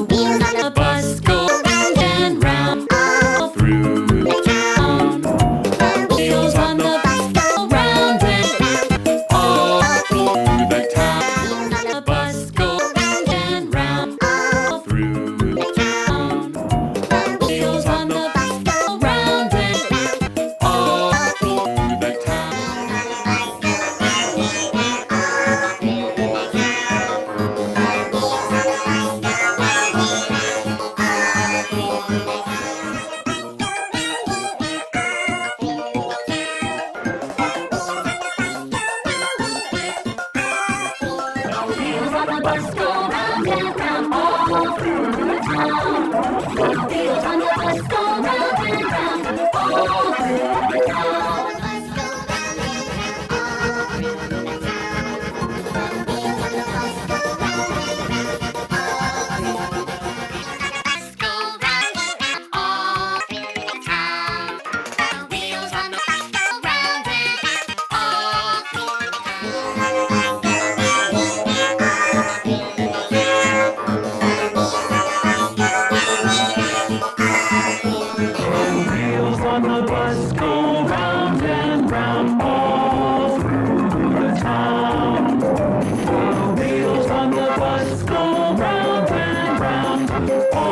wheels on the bus go round and round all through the town. The wheels on the bus go round and round all through the town. The bus go round and round all through the town. The wheels on the bus go round and round all through the town. Wheels on the bus go round and round all through the town. The wheels on the bus go round and round all through the town. Wheels on the bus go round and round all through the town. The wheels on the bus go round and round all